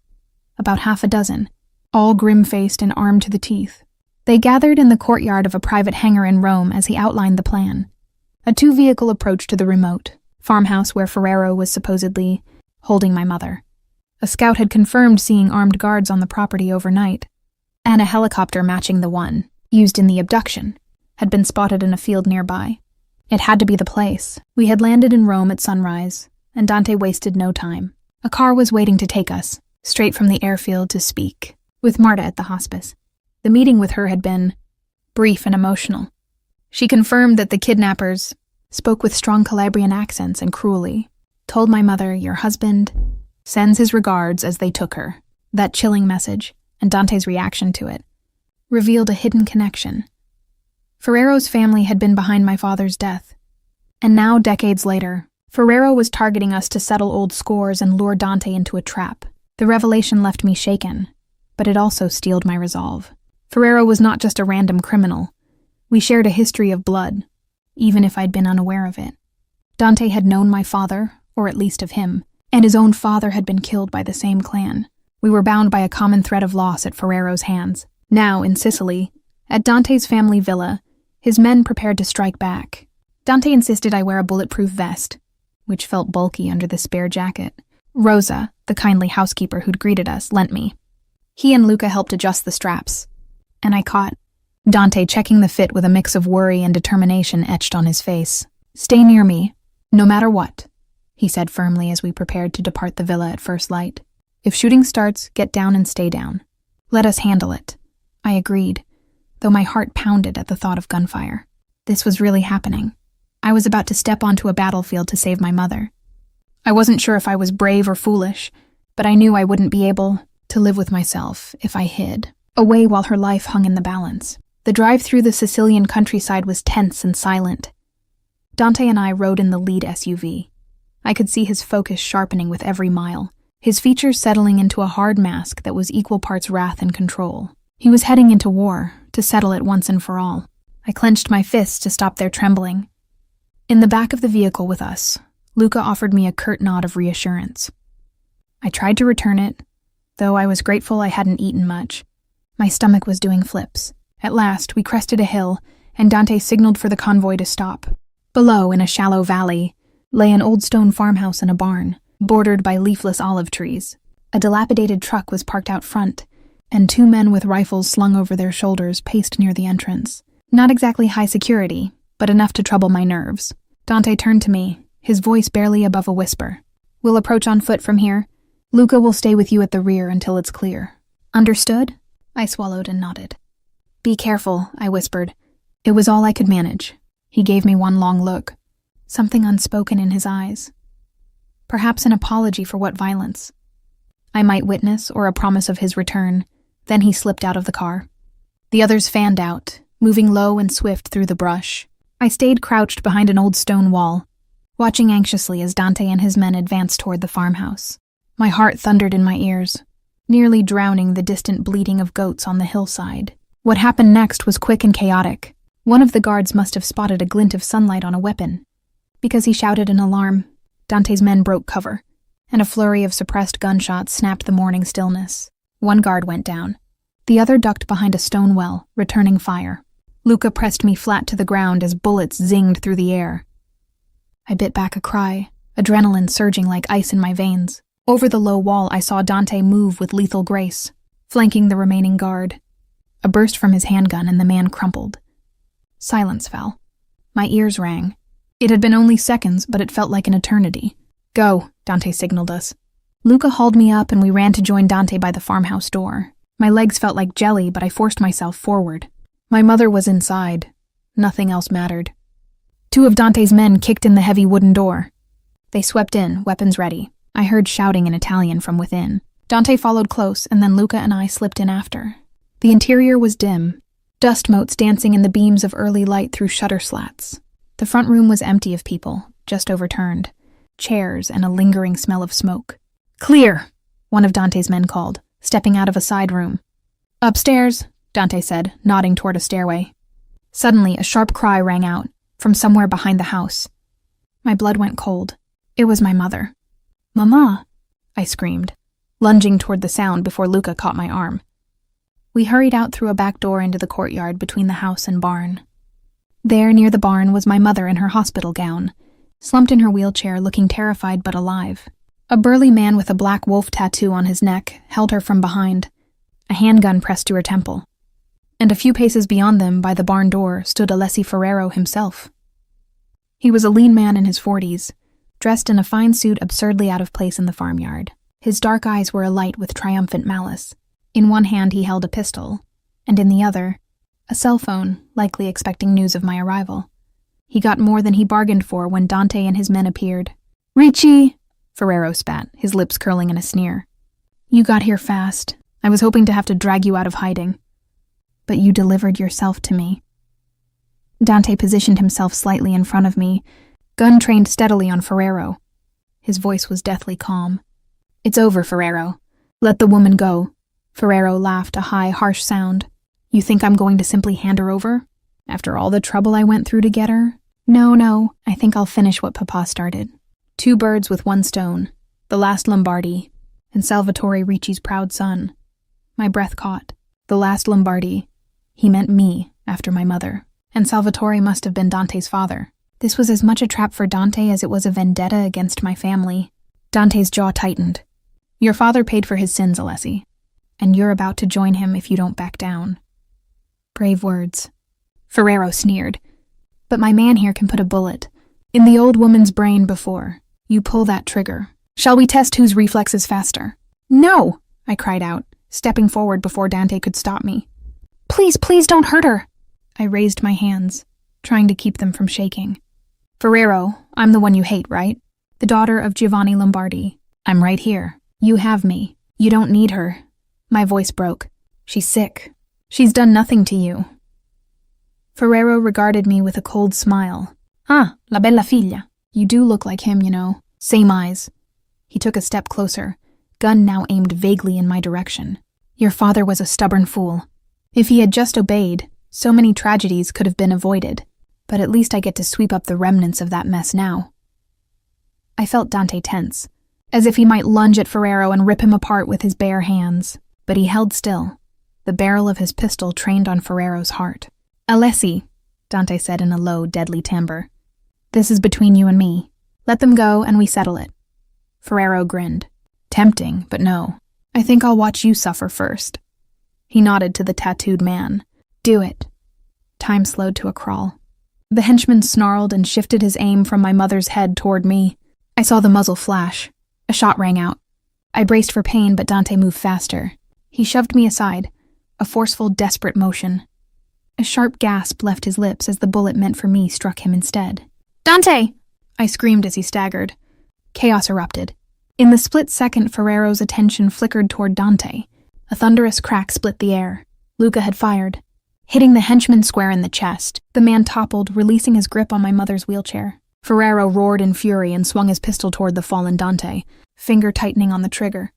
about half a dozen, all grim-faced and armed to the teeth. They gathered in the courtyard of a private hangar in Rome as he outlined the plan. A 2-vehicle approach to the remote farmhouse where Ferrero was supposedly holding my mother. A scout had confirmed seeing armed guards on the property overnight, and a helicopter matching the one used in the abduction had been spotted in a field nearby. It had to be the place. We had landed in Rome at sunrise, and Dante wasted no time. A car was waiting to take us, straight from the airfield to speak with Marta at the hospice. The meeting with her had been brief and emotional. She confirmed that the kidnappers spoke with strong Calabrian accents and cruelly, told my mother, your husband sends his regards as they took her. That chilling message, and Dante's reaction to it, revealed a hidden connection. Ferrero's family had been behind my father's death, and now, decades later, Ferrero was targeting us to settle old scores and lure Dante into a trap. The revelation left me shaken, but it also steeled my resolve. Ferrero was not just a random criminal. We shared a history of blood, even if I'd been unaware of it. Dante had known my father, or at least of him, and his own father had been killed by the same clan. We were bound by a common thread of loss at Ferrero's hands. Now, in Sicily, at Dante's family villa, his men prepared to strike back. Dante insisted I wear a bulletproof vest, which felt bulky under the spare jacket. Rosa, the kindly housekeeper who'd greeted us, lent me. He and Luca helped adjust the straps, and I caught Dante checking the fit with a mix of worry and determination etched on his face. "Stay near me, no matter what," he said firmly as we prepared to depart the villa at first light. "If shooting starts, get down and stay down. Let us handle it." I agreed, though my heart pounded at the thought of gunfire. This was really happening. I was about to step onto a battlefield to save my mother. I wasn't sure if I was brave or foolish, but I knew I wouldn't be able to live with myself if I hid, away while her life hung in the balance. The drive through the Sicilian countryside was tense and silent. Dante and I rode in the lead SUV. I could see his focus sharpening with every mile, his features settling into a hard mask that was equal parts wrath and control. He was heading into war, to settle it once and for all. I clenched my fists to stop their trembling. In the back of the vehicle with us, Luca offered me a curt nod of reassurance. I tried to return it, though I was grateful I hadn't eaten much. My stomach was doing flips. At last, we crested a hill, and Dante signaled for the convoy to stop. Below, in a shallow valley, lay an old stone farmhouse and a barn, bordered by leafless olive trees. A dilapidated truck was parked out front, and 2 men with rifles slung over their shoulders paced near the entrance. Not exactly high security, but enough to trouble my nerves. Dante turned to me, his voice barely above a whisper. "We'll approach on foot from here. Luca will stay with you at the rear until it's clear." "Understood?" I swallowed and nodded. "Be careful," I whispered. It was all I could manage. He gave me one long look, something unspoken in his eyes. Perhaps an apology for what violence I might witness, or a promise of his return. Then he slipped out of the car. The others fanned out, moving low and swift through the brush. I stayed crouched behind an old stone wall, watching anxiously as Dante and his men advanced toward the farmhouse. My heart thundered in my ears, nearly drowning the distant bleating of goats on the hillside. What happened next was quick and chaotic. One of the guards must have spotted a glint of sunlight on a weapon. Because he shouted an alarm, Dante's men broke cover, and a flurry of suppressed gunshots snapped the morning stillness. One guard went down. The other ducked behind a stone well, returning fire. Luca pressed me flat to the ground as bullets zinged through the air. I bit back a cry, adrenaline surging like ice in my veins. Over the low wall, I saw Dante move with lethal grace, flanking the remaining guard. A burst from his handgun and the man crumpled. Silence fell. My ears rang. It had been only seconds, but it felt like an eternity. "Go," Dante signaled us. Luca hauled me up and we ran to join Dante by the farmhouse door. My legs felt like jelly, but I forced myself forward. My mother was inside. Nothing else mattered. 2 of Dante's men kicked in the heavy wooden door. They swept in, weapons ready. I heard shouting in Italian from within. Dante followed close, and then Luca and I slipped in after. The interior was dim, dust motes dancing in the beams of early light through shutter slats. The front room was empty of people, just overturned. Chairs and a lingering smell of smoke. "Clear!" one of Dante's men called, stepping out of a side room. "Upstairs," Dante said, nodding toward a stairway. Suddenly, a sharp cry rang out, from somewhere behind the house. My blood went cold. It was my mother. "Mama!" I screamed, lunging toward the sound before Luca caught my arm. We hurried out through a back door into the courtyard between the house and barn. There, near the barn, was my mother in her hospital gown, slumped in her wheelchair, looking terrified but alive. A burly man with a black wolf tattoo on his neck held her from behind, a handgun pressed to her temple. And a few paces beyond them, by the barn door, stood Alessi Ferrero himself. He was a lean man in his 40s, dressed in a fine suit absurdly out of place in the farmyard. His dark eyes were alight with triumphant malice. In one hand he held a pistol, and in the other, a cell phone, likely expecting news of my arrival. He got more than he bargained for when Dante and his men appeared. "Ricci!" Ferrero spat, his lips curling in a sneer. "You got here fast. I was hoping to have to drag you out of hiding. But you delivered yourself to me." Dante positioned himself slightly in front of me, gun trained steadily on Ferrero. His voice was deathly calm. "It's over, Ferrero. Let the woman go. Ferrero laughed, a high, harsh sound. You think I'm going to simply hand her over? After all the trouble I went through to get her? No, I think I'll finish what Papa started. 2 birds with 1 stone. The last Lombardi, and Salvatore Ricci's proud son. My breath caught. The last Lombardi. He meant me, after my mother. And Salvatore must have been Dante's father. This was as much a trap for Dante as it was a vendetta against my family. Dante's jaw tightened. Your father paid for his sins, Alessi. And you're about to join him if you don't back down. Brave words. Ferrero sneered. But my man here can put a bullet in the old woman's brain before you pull that trigger. Shall we test whose reflex is faster? No, I cried out, stepping forward before Dante could stop me. Please don't hurt her. I raised my hands, trying to keep them from shaking. Ferrero, I'm the one you hate, right? The daughter of Giovanni Lombardi. I'm right here. You have me. You don't need her. My voice broke. She's sick. She's done nothing to you. Ferrero regarded me with a cold smile. Ah, la bella figlia. You do look like him, you know. Same eyes. He took a step closer, gun now aimed vaguely in my direction. Your father was a stubborn fool. If he had just obeyed, so many tragedies could have been avoided. But at least I get to sweep up the remnants of that mess now. I felt Dante tense, as if he might lunge at Ferrero and rip him apart with his bare hands. But he held still, the barrel of his pistol trained on Ferrero's heart. Alessi, Dante said in a low, deadly timbre. This is between you and me. Let them go and we settle it. Ferrero grinned. Tempting, but no. I think I'll watch you suffer first. He nodded to the tattooed man. Do it. Time slowed to a crawl. The henchman snarled and shifted his aim from my mother's head toward me. I saw the muzzle flash. A shot rang out. I braced for pain, but Dante moved faster. He shoved me aside, a forceful, desperate motion. A sharp gasp left his lips as the bullet meant for me struck him instead. Dante! I screamed as he staggered. Chaos erupted. In the split second, Ferrero's attention flickered toward Dante. A thunderous crack split the air. Luca had fired, hitting the henchman square in the chest. The man toppled, releasing his grip on my mother's wheelchair. Ferrero roared in fury and swung his pistol toward the fallen Dante, finger tightening on the trigger.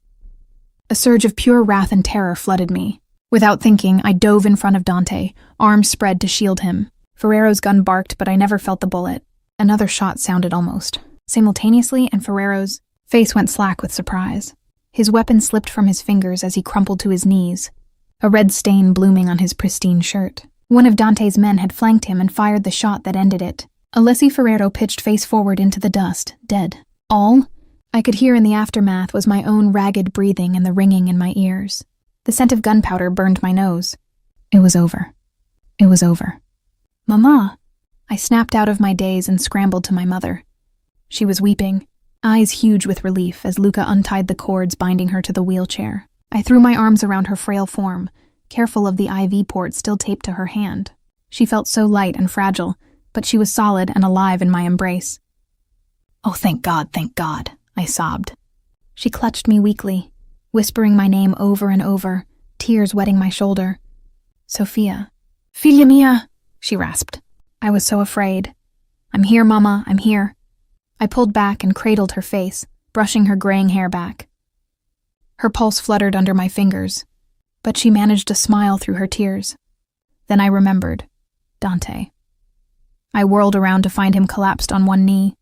A surge of pure wrath and terror flooded me. Without thinking, I dove in front of Dante, arms spread to shield him. Ferrero's gun barked, but I never felt the bullet. Another shot sounded almost simultaneously, and Ferrero's face went slack with surprise. His weapon slipped from his fingers as he crumpled to his knees, a red stain blooming on his pristine shirt. One of Dante's men had flanked him and fired the shot that ended it. Alessi Ferrero pitched face forward into the dust, dead. All I could hear in the aftermath was my own ragged breathing and the ringing in my ears. The scent of gunpowder burned my nose. It was over. It was over. Mama! I snapped out of my daze and scrambled to my mother. She was weeping, eyes huge with relief as Luca untied the cords binding her to the wheelchair. I threw my arms around her frail form, careful of the IV port still taped to her hand. She felt so light and fragile, but she was solid and alive in my embrace. Oh, thank God, I sobbed. She clutched me weakly, whispering my name over and over, tears wetting my shoulder. Sophia. Figlia mia, she rasped. I was so afraid. I'm here, Mama, I'm here. I pulled back and cradled her face, brushing her graying hair back. Her pulse fluttered under my fingers, but she managed to smile through her tears. Then I remembered. Dante. I whirled around to find him collapsed on one knee,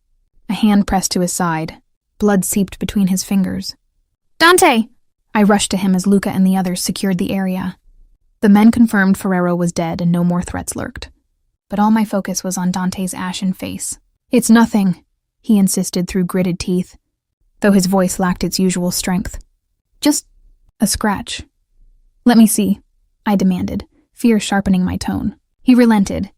a hand pressed to his side. Blood seeped between his fingers. Dante! I rushed to him as Luca and the others secured the area. The men confirmed Ferrero was dead and no more threats lurked. But all my focus was on Dante's ashen face. It's nothing, he insisted through gritted teeth, though his voice lacked its usual strength. Just a scratch. Let me see, I demanded, fear sharpening my tone. He relented,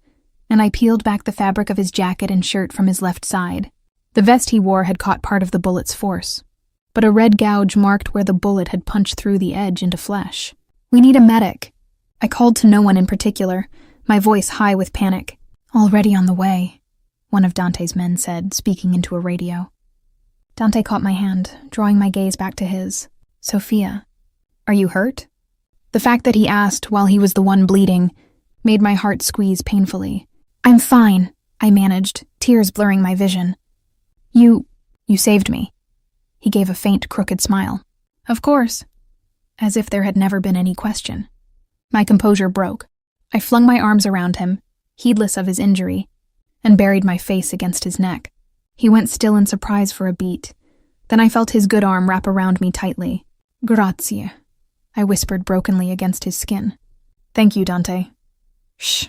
and I peeled back the fabric of his jacket and shirt from his left side. The vest he wore had caught part of the bullet's force, but a red gouge marked where the bullet had punched through the edge into flesh. We need a medic. I called to no one in particular, my voice high with panic. Already on the way, one of Dante's men said, speaking into a radio. Dante caught my hand, drawing my gaze back to his. Sophia, are you hurt? The fact that he asked while he was the one bleeding made my heart squeeze painfully. I'm fine, I managed, tears blurring my vision. You saved me. He gave a faint, crooked smile. Of course. as if there had never been any question. My composure broke. I flung my arms around him, heedless of his injury, and buried my face against his neck. He went still in surprise for a beat. Then I felt his good arm wrap around me tightly. "Grazie," I whispered brokenly against his skin. "Thank you, Dante." "Shh."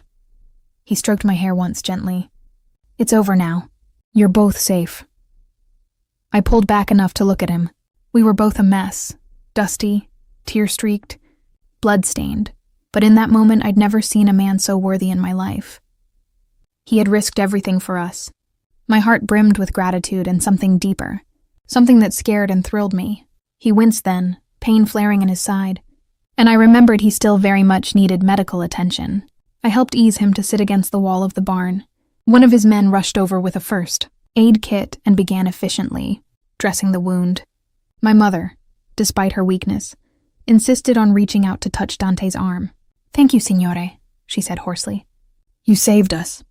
He stroked my hair once gently. "It's over now. You're both safe." I pulled back enough to look at him. We were both a mess, dusty, tear-streaked, blood-stained, but in that moment I'd never seen a man so worthy in my life. He had risked everything for us. My heart brimmed with gratitude and something deeper, something that scared and thrilled me. He winced then, pain flaring in his side, and I remembered he still very much needed medical attention. I helped ease him to sit against the wall of the barn. One of his men rushed over with a first aid kit and began efficiently dressing the wound. My mother, despite her weakness, insisted on reaching out to touch Dante's arm. "Thank you, signore," she said hoarsely. "You saved us."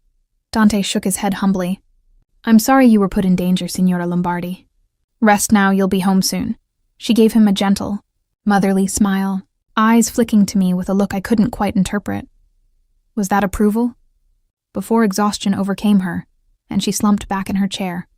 Dante shook his head humbly. "I'm sorry you were put in danger, Signora Lombardi. Rest now, you'll be home soon." She gave him a gentle, motherly smile, eyes flicking to me with a look I couldn't quite interpret. Was that approval? Before exhaustion overcame her, and she slumped back in her chair.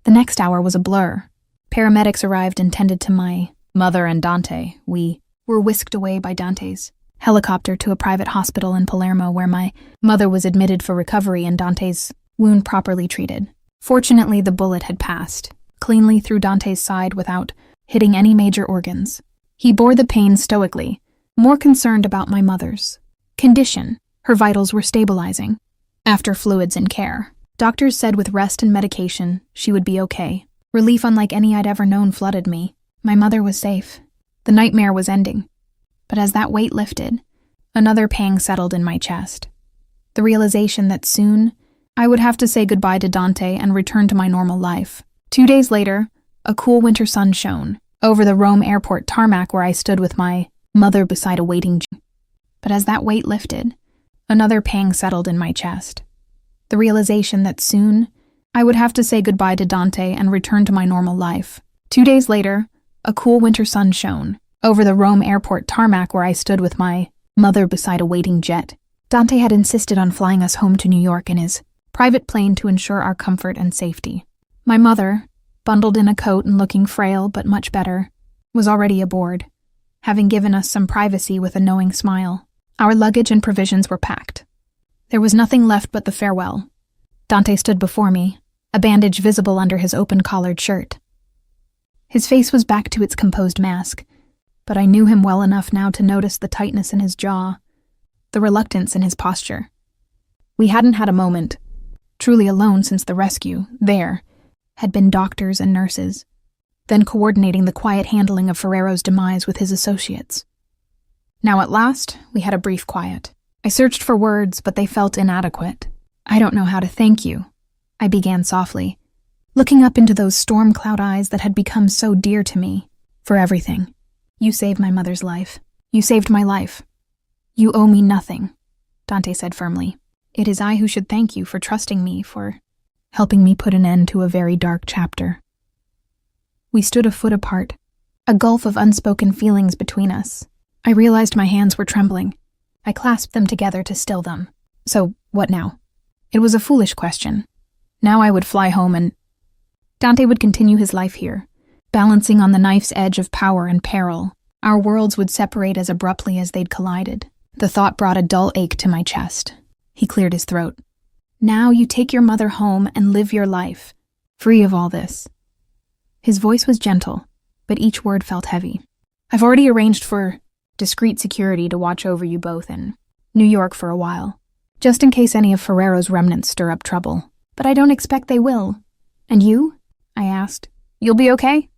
The next hour was a blur. Paramedics arrived and tended to my mother and Dante. We were whisked away by Dante's helicopter to a private hospital in Palermo where my mother was admitted for recovery and Dante's wound properly treated. Fortunately, the bullet had passed cleanly through Dante's side without hitting any major organs. He bore the pain stoically, more concerned about my mother's condition. Her vitals were stabilizing. After fluids and care, doctors said with rest and medication, she would be okay. Relief unlike any I'd ever known flooded me. My mother was safe. The nightmare was ending. But as that weight lifted, another pang settled in my chest. The realization that soon I would have to say goodbye to Dante and return to my normal life. 2 days later, a cool winter sun shone over the Rome airport tarmac where I stood with my mother beside a waiting jeep. But as that weight lifted, another pang settled in my chest. The realization that soon I would have to say goodbye to Dante and return to my normal life. 2 days later, a cool winter sun shone over the Rome airport tarmac where I stood with my mother beside a waiting jet. Dante had insisted on flying us home to New York in his private plane to ensure our comfort and safety. My mother, bundled in a coat and looking frail but much better, was already aboard, having given us some privacy with a knowing smile. Our luggage and provisions were packed. There was nothing left but the farewell. Dante stood before me, a bandage visible under his open-collared shirt. His face was back to its composed mask, but I knew him well enough now to notice the tightness in his jaw, the reluctance in his posture. We hadn't had a moment, truly alone since the rescue. There had been doctors and nurses, then coordinating the quiet handling of Ferrero's demise with his associates. Now at last, we had a brief quiet. I searched for words, but they felt inadequate. "I don't know how to thank you," I began softly, looking up into those storm cloud eyes that had become so dear to me, "for everything. You saved my mother's life. You saved my life. You owe me nothing," Dante said firmly. "It is I who should thank you for trusting me, for helping me put an end to a very dark chapter." We stood a foot apart, a gulf of unspoken feelings between us. I realized my hands were trembling. I clasped them together to still them. So, what now? It was a foolish question. Now I would fly home and Dante would continue his life here, balancing on the knife's edge of power and peril. Our worlds would separate as abruptly as they'd collided. The thought brought a dull ache to my chest. He cleared his throat. "Now you take your mother home and live your life, free of all this." His voice was gentle, but each word felt heavy. "I've already arranged for discreet security to watch over you both in New York for a while, just in case any of Ferrero's remnants stir up trouble. But I don't expect they will. And you?" I asked. "You'll be okay?"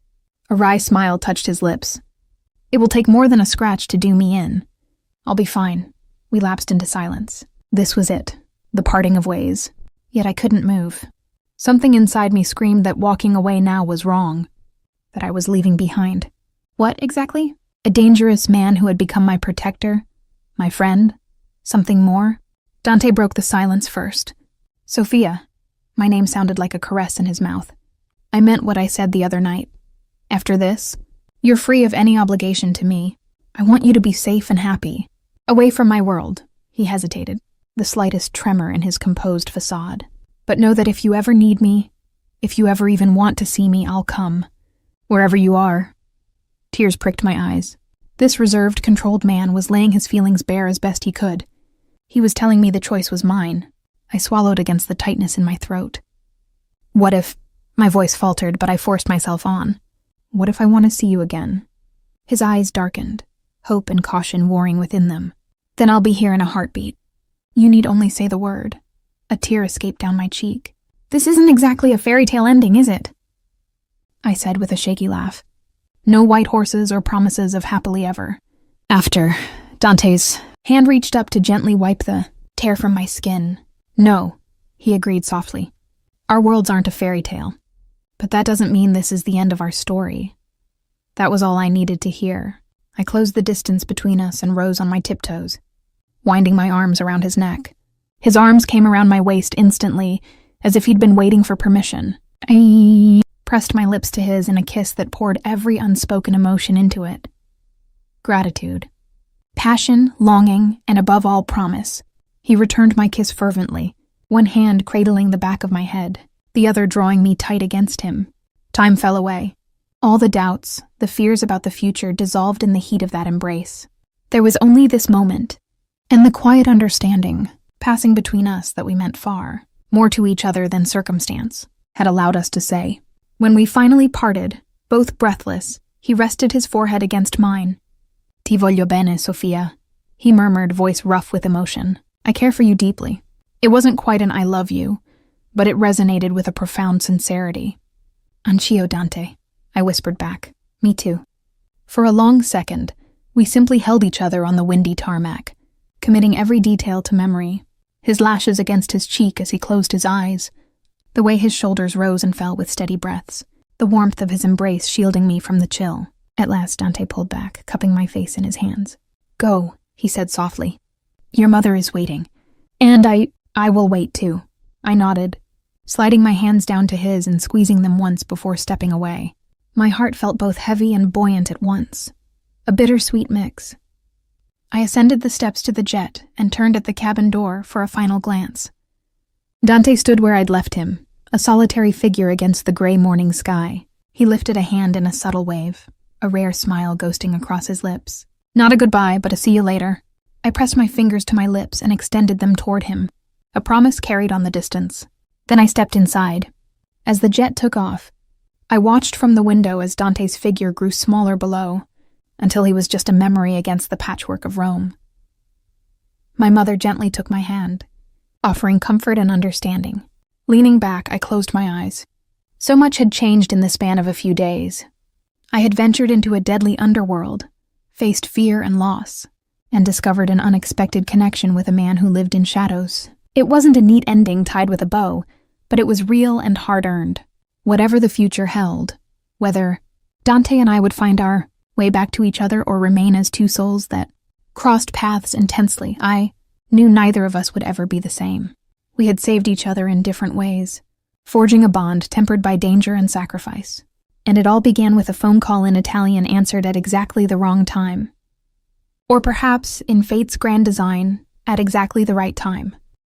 A wry smile touched his lips. "It will take more than a scratch to do me in. I'll be fine." We lapsed into silence. This was it, the parting of ways. Yet I couldn't move. Something inside me screamed that walking away now was wrong, that I was leaving behind. What exactly? A dangerous man who had become my protector? My friend? Something more? Dante broke the silence first. "Sophia." My name sounded like a caress in his mouth. "I meant what I said the other night. After this, You're free of any obligation to me. I want you to be safe and happy. Away from my world." He hesitated, the slightest tremor in his composed facade. "But know that if you ever need me, if you ever even want to see me, I'll come. Wherever you are." Tears pricked my eyes. This reserved, controlled man was laying his feelings bare as best he could. He was telling me the choice was mine. I swallowed against the tightness in my throat. "What if—" My voice faltered, but I forced myself on. "What if I want to see you again?" His eyes darkened, hope and caution warring within them. "Then I'll be here in a heartbeat. You need only say the word." A tear escaped down my cheek. "This isn't exactly a fairy tale ending, is it?" I said with a shaky laugh. "No white horses or promises of happily ever." After Dante's hand reached up to gently wipe the tear from my skin. "No," he agreed softly. "Our worlds aren't a fairy tale. But that doesn't mean this is the end of our story." That was all I needed to hear. I closed the distance between us and rose on my tiptoes, winding my arms around his neck. His arms came around my waist instantly, as if he'd been waiting for permission. I pressed my lips to his in a kiss that poured every unspoken emotion into it. Gratitude, passion, longing, and above all, promise. He returned my kiss fervently, one hand cradling the back of my head, the other drawing me tight against him. Time fell away. All the doubts, the fears about the future dissolved in the heat of that embrace. There was only this moment, and the quiet understanding passing between us that we meant far, more to each other than circumstance, had allowed us to say. When we finally parted, both breathless, he rested his forehead against mine. "Ti voglio bene, Sofia," he murmured, voice rough with emotion. "I care for you deeply." It wasn't quite an "I love you," but it resonated with a profound sincerity. "Anch'io, Dante," I whispered back. "Me too." For a long second, we simply held each other on the windy tarmac, committing every detail to memory, his lashes against his cheek as he closed his eyes, the way his shoulders rose and fell with steady breaths, the warmth of his embrace shielding me from the chill. At last, Dante pulled back, cupping my face in his hands. "Go," he said softly. "Your mother is waiting. And I will wait too." I nodded, sliding my hands down to his and squeezing them once before stepping away. My heart felt both heavy and buoyant at once, a bittersweet mix. I ascended the steps to the jet and turned at the cabin door for a final glance. Dante stood where I'd left him, a solitary figure against the gray morning sky. He lifted a hand in a subtle wave, a rare smile ghosting across his lips. Not a goodbye, but a see you later. I pressed my fingers to my lips and extended them toward him, a promise carried on the distance. Then I stepped inside. As the jet took off, I watched from the window as Dante's figure grew smaller below, until he was just a memory against the patchwork of Rome. My mother gently took my hand, offering comfort and understanding. Leaning back, I closed my eyes. So much had changed in the span of a few days. I had ventured into a deadly underworld, faced fear and loss, and discovered an unexpected connection with a man who lived in shadows. It wasn't a neat ending tied with a bow, but it was real and hard-earned. Whatever the future held, whether Dante and I would find our way back to each other or remain as two souls that crossed paths intensely, I knew neither of us would ever be the same. We had saved each other in different ways, forging a bond tempered by danger and sacrifice. And it all began with a phone call in Italian answered at exactly the wrong time. Or perhaps, in fate's grand design, at exactly the right time.